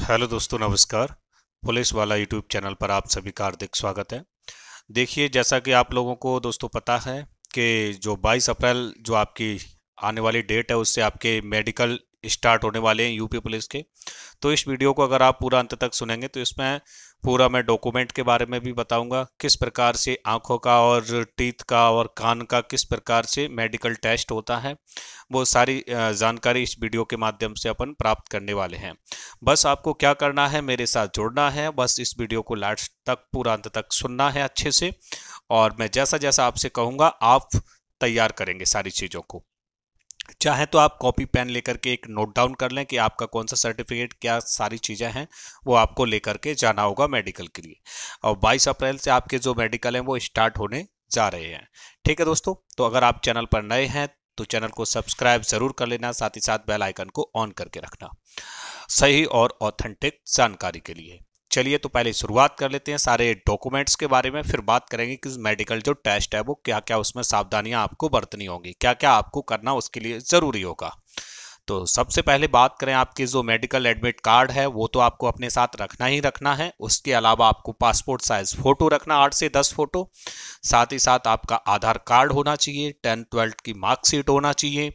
Hello दोस्तों, नमस्कार। Police वाला यूट्यूब चैनल पर आप सभी का हार्दिक स्वागत है। देखिए, जैसा कि आप लोगों को दोस्तों पता है कि जो 22 अप्रैल जो आपकी आने वाली डेट है, उससे आपके मेडिकल स्टार्ट होने वाले हैं यूपी पुलिस के। तो इस वीडियो को अगर आप पूरा अंत तक सुनेंगे तो इसमें पूरा मैं डॉक्यूमेंट के बारे में भी बताऊंगा, किस प्रकार से आंखों का और टीथ का और कान का किस प्रकार से मेडिकल टेस्ट होता है। वो सारी जानकारी इस वीडियो के माध्यम से अपन प्राप्त करने वाले हैं। बस आपको क्या करना है, मेरे साथ जुड़ना है, बस इस वीडियो को लास्ट तक पूरा अंत तक सुनना है अच्छे से। और मैं जैसा जैसा आपसे कहूँगा आप तैयार करेंगे सारी चीज़ों को। चाहे तो आप कॉपी पेन लेकर के एक नोट डाउन कर लें कि आपका कौन सा सर्टिफिकेट, क्या सारी चीज़ें हैं वो आपको लेकर के जाना होगा मेडिकल के लिए। और 22 अप्रैल से आपके जो मेडिकल हैं वो स्टार्ट होने जा रहे हैं। ठीक है दोस्तों, तो अगर आप चैनल पर नए हैं तो चैनल को सब्सक्राइब जरूर कर लेना, साथ ही साथ बेल आइकन को ऑन करके रखना सही और ऑथेंटिक जानकारी के लिए। चलिए, तो पहले शुरुआत कर लेते हैं सारे डॉक्यूमेंट्स के बारे में, फिर बात करेंगे कि मेडिकल जो टेस्ट है वो क्या क्या उसमें सावधानियां आपको बरतनी होंगी, क्या क्या आपको करना उसके लिए ज़रूरी होगा। तो सबसे पहले बात करें, आपकी जो मेडिकल एडमिट कार्ड है वो तो आपको अपने साथ रखना ही रखना है। उसके अलावा आपको पासपोर्ट साइज फ़ोटो रखना, 8 से 10 फोटो। साथ ही साथ आपका आधार कार्ड होना चाहिए, 10th-12th की मार्कशीट होना चाहिए।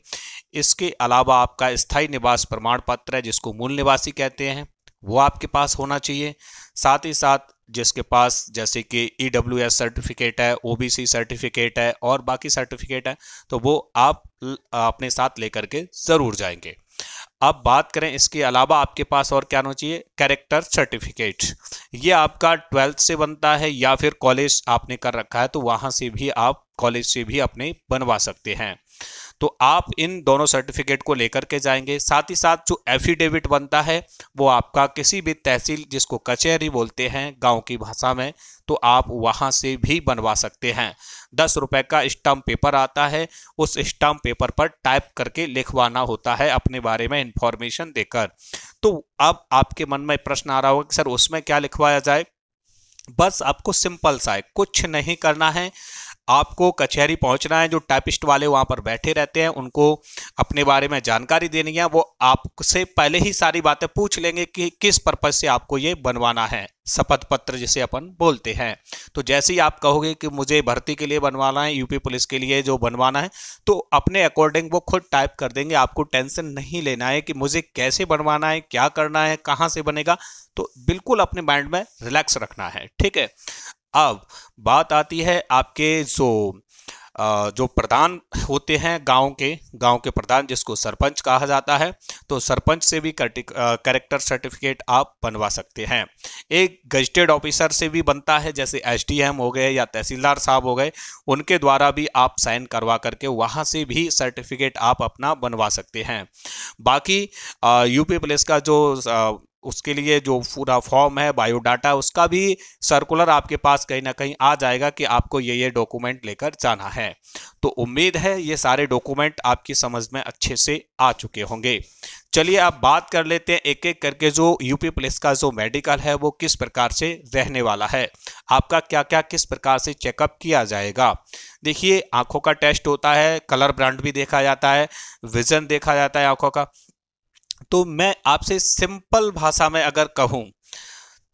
इसके अलावा आपका स्थायी निवास प्रमाण पत्र है जिसको मूल निवासी कहते हैं, वो आपके पास होना चाहिए। साथ ही साथ जिसके पास जैसे कि EWS सर्टिफिकेट है, OBC सर्टिफिकेट है और बाकी सर्टिफिकेट है, तो वो आप अपने साथ लेकर के ज़रूर जाएंगे। अब बात करें इसके अलावा आपके पास और क्या होना चाहिए, कैरेक्टर सर्टिफिकेट। ये आपका 12th से बनता है या फिर कॉलेज आपने कर रखा है तो वहाँ से भी आप कॉलेज से भी अपने बनवा सकते हैं। तो आप इन दोनों सर्टिफिकेट को लेकर के जाएंगे। साथ ही साथ जो एफिडेविट बनता है वो आपका किसी भी तहसील, जिसको कचहरी बोलते हैं गांव की भाषा में, तो आप वहां से भी बनवा सकते हैं। 10 रुपए का स्टाम्प पेपर आता है, उस स्टाम्प पेपर पर टाइप करके लिखवाना होता है अपने बारे में इंफॉर्मेशन देकर। तो अब आपके मन में प्रश्न आ रहा होगा कि सर उसमें क्या लिखवाया जाए। बस आपको सिंपल सा है, कुछ नहीं करना है। आपको कचहरी पहुंचना है, जो टाइपिस्ट वाले वहां पर बैठे रहते हैं उनको अपने बारे में जानकारी देनी है। वो आपसे पहले ही सारी बातें पूछ लेंगे कि किस पर्पज से आपको ये बनवाना है, शपथ पत्र जिसे अपन बोलते हैं। तो जैसे ही आप कहोगे कि मुझे भर्ती के लिए बनवाना है, यूपी पुलिस के लिए जो बनवाना है, तो अपने अकॉर्डिंग वो खुद टाइप कर देंगे। आपको टेंशन नहीं लेना है कि मुझे कैसे बनवाना है, क्या करना है, कहाँ से बनेगा। तो बिल्कुल अपने माइंड में रिलैक्स रखना है, ठीक है। अब बात आती है आपके जो प्रधान होते हैं गांव के प्रधान, जिसको सरपंच कहा जाता है। तो सरपंच से भी कैरेक्टर सर्टिफिकेट आप बनवा सकते हैं। एक गजेटेड ऑफिसर से भी बनता है, जैसे SDM हो गए या तहसीलदार साहब हो गए, उनके द्वारा भी आप साइन करवा करके वहां से भी सर्टिफिकेट आप अपना बनवा सकते हैं। बाकी यूपी पुलिस का जो उसके लिए जो पूरा फॉर्म है, बायोडाटा, उसका भी सर्कुलर आपके पास कहीं ना कहीं आ जाएगा कि आपको ये डॉक्यूमेंट लेकर जाना है। तो उम्मीद है ये सारे डॉक्यूमेंट आपकी समझ में अच्छे से आ चुके होंगे। चलिए अब बात कर लेते हैं एक एक करके, जो यूपी पुलिस का जो मेडिकल है वो किस प्रकार से रहने वाला है, आपका क्या क्या किस प्रकार से चेकअप किया जाएगा। देखिए, आंखों का टेस्ट होता है, कलर ब्रांड भी देखा जाता है, विजन देखा जाता है आंखों का। तो मैं आपसे सिंपल भाषा में अगर कहूं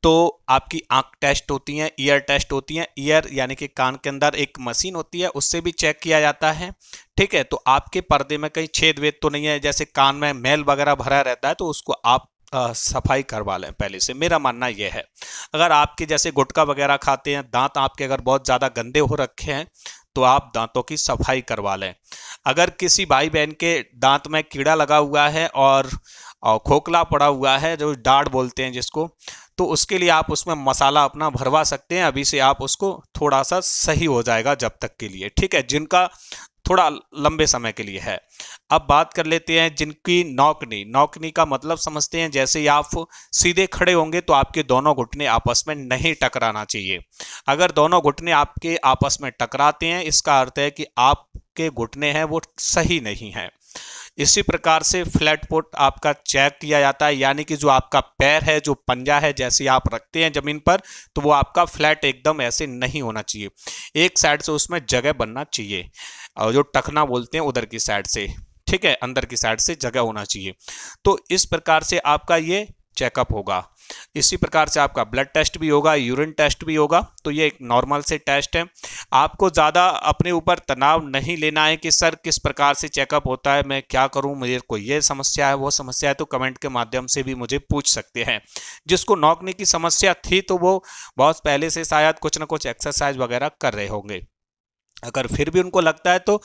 तो आपकी आंख टेस्ट होती हैं, ईयर टेस्ट होती हैं। ईयर यानी कि कान के अंदर एक मशीन होती है, उससे भी चेक किया जाता है, ठीक है। तो आपके पर्दे में कहीं छेद वेद तो नहीं है, जैसे कान में मैल वगैरह भरा रहता है तो उसको आप सफाई करवा लें पहले से, मेरा मानना यह है। अगर आपके जैसे गुटखा वगैरह खाते हैं, दांत आपके अगर बहुत ज़्यादा गंदे हो रखे हैं तो आप दांतों की सफाई करवा लें। अगर किसी भाई बहन के दांत में कीड़ा लगा हुआ है और खोखला पड़ा हुआ है, जो दाढ़ बोलते हैं जिसको, तो उसके लिए आप उसमें मसाला अपना भरवा सकते हैं। अभी से आप उसको थोड़ा सा सही हो जाएगा जब तक के लिए, ठीक है, जिनका थोड़ा लंबे समय के लिए है। अब बात कर लेते हैं जिनकी नौकनी। नौकनी का मतलब समझते हैं, जैसे ही आप सीधे खड़े होंगे तो आपके दोनों घुटने आपस में नहीं टकराना चाहिए। अगर दोनों घुटने आपके आपस में टकराते हैं, इसका अर्थ है कि आपके घुटने हैं वो सही नहीं है। इसी प्रकार से फ्लैट फुट आपका चेक किया जाता है, यानी कि जो आपका पैर है, जो पंजा है, जैसे आप रखते हैं जमीन पर, तो वो आपका फ्लैट एकदम ऐसे नहीं होना चाहिए। एक साइड से उसमें जगह बनना चाहिए, और जो टखना बोलते हैं उधर की साइड से, ठीक है, अंदर की साइड से जगह होना चाहिए। तो इस प्रकार से आपका ये चेकअप होगा। इसी प्रकार से आपका ब्लड टेस्ट भी होगा, यूरिन टेस्ट भी होगा। तो ये एक नॉर्मल से टेस्ट है। आपको ज़्यादा अपने ऊपर तनाव नहीं लेना है कि सर किस प्रकार से चेकअप होता है, मैं क्या करूं, मुझे कोई ये समस्या है वो समस्या है, तो कमेंट के माध्यम से भी मुझे पूछ सकते हैं। जिसको नौकनी की समस्या थी तो वो बहुत पहले से शायद कुछ ना कुछ एक्सरसाइज वगैरह कर रहे होंगे। अगर फिर भी उनको लगता है तो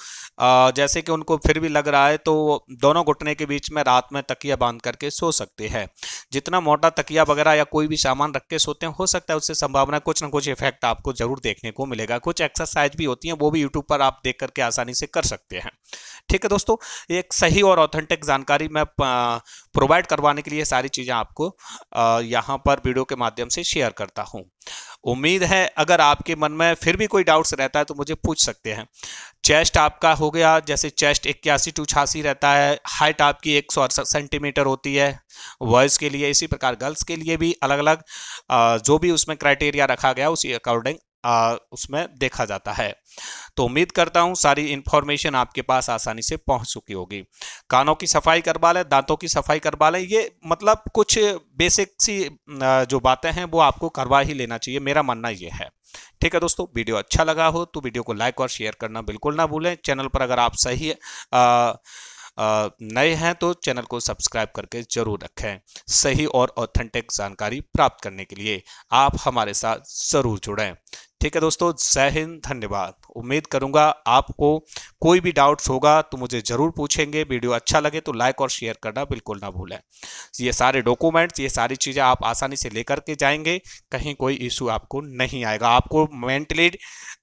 जैसे कि उनको फिर भी लग रहा है तो दोनों घुटने के बीच में रात में तकिया बांध करके सो सकते हैं। जितना मोटा तकिया वगैरह या कोई भी सामान रख के सोते हैं, हो सकता है उससे संभावना कुछ ना कुछ इफेक्ट आपको जरूर देखने को मिलेगा। कुछ एक्सरसाइज भी होती हैं, वो भी यूट्यूब पर आप देख करके आसानी से कर सकते हैं। ठीक है दोस्तों, एक सही और ऑथेंटिक जानकारी मैं प्रोवाइड करवाने के लिए सारी चीज़ें आपको यहाँ पर वीडियो के माध्यम से शेयर करता हूँ। उम्मीद है अगर आपके मन में फिर भी कोई डाउट्स रहता है तो मुझे पूछ सकते हैं। चेस्ट आपका हो गया, जैसे चेस्ट 81 टू 86 रहता है, हाइट आपकी 168 सेंटीमीटर होती है बॉयज़ के लिए। इसी प्रकार गर्ल्स के लिए भी अलग अलग जो भी उसमें क्राइटेरिया रखा गया उसी अकॉर्डिंग उसमें देखा जाता है। तो उम्मीद करता हूं सारी इंफॉर्मेशन आपके पास आसानी से पहुंच चुकी होगी। कानों की सफाई करवा लें, दांतों की सफाई करवा लें, ये मतलब कुछ बेसिक सी जो बातें हैं वो आपको करवा ही लेना चाहिए, मेरा मानना ये है। ठीक है दोस्तों, वीडियो अच्छा लगा हो तो वीडियो को लाइक और शेयर करना बिल्कुल ना भूलें। चैनल पर अगर आप सही नए हैं तो चैनल को सब्सक्राइब करके जरूर रखें। सही और ऑथेंटिक जानकारी प्राप्त करने के लिए आप हमारे साथ जरूर जुड़ें। ठीक है दोस्तों, जय हिंद, धन्यवाद। उम्मीद करूंगा आपको कोई भी डाउट्स होगा तो मुझे जरूर पूछेंगे। वीडियो अच्छा लगे तो लाइक और शेयर करना बिल्कुल ना भूलें। ये सारे डॉक्यूमेंट्स, ये सारी चीज़ें आप आसानी से लेकर के जाएंगे, कहीं कोई इशू आपको नहीं आएगा। आपको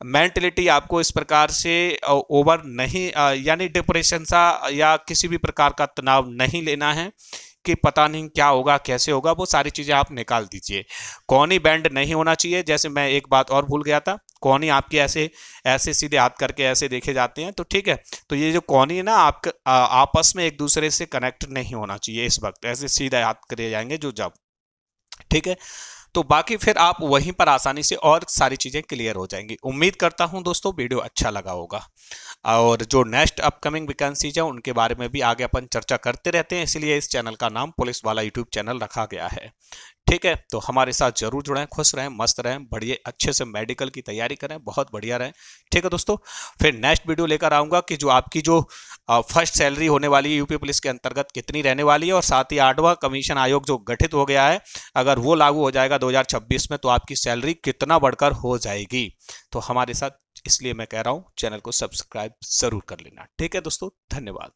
मेंटलिटी आपको इस प्रकार से ओवर नहीं यानी डिप्रेशन सा या किसी भी प्रकार का तनाव नहीं लेना है कि पता नहीं क्या होगा कैसे होगा, वो सारी चीज़ें आप निकाल दीजिए। कोहनी बैंड नहीं होना चाहिए। जैसे मैं एक बात और भूल गया था, कोहनी आपके ऐसे ऐसे सीधे हाथ करके ऐसे देखे जाते हैं, तो ठीक है, तो ये जो कोहनी है ना आपका आपस में एक दूसरे से कनेक्ट नहीं होना चाहिए। इस वक्त ऐसे सीधे हाथ करे जाएंगे जो जब, ठीक है, तो बाकी फिर आप वहीं पर आसानी से और सारी चीज़ें क्लियर हो जाएंगी। उम्मीद करता हूं दोस्तों वीडियो अच्छा लगा होगा, और जो नेक्स्ट अपकमिंग वैकेंसीज है उनके बारे में भी आगे अपन चर्चा करते रहते हैं, इसलिए इस चैनल का नाम पुलिस वाला यूट्यूब चैनल रखा गया है। ठीक है, तो हमारे साथ जरूर जुड़ें, खुश रहें, मस्त रहें, बढ़िया अच्छे से मेडिकल की तैयारी करें, बहुत बढ़िया रहें। ठीक है दोस्तों, फिर नेक्स्ट वीडियो लेकर आऊँगा कि जो आपकी जो फर्स्ट सैलरी होने वाली है यूपी पुलिस के अंतर्गत कितनी रहने वाली है, और साथ ही 8वां कमीशन आयोग जो गठित हो गया है, अगर वो लागू हो जाएगा 2026 में तो आपकी सैलरी कितना बढ़कर हो जाएगी। तो हमारे साथ, इसलिए मैं कह रहा हूँ चैनल को सब्सक्राइब जरूर कर लेना। ठीक है दोस्तों, धन्यवाद।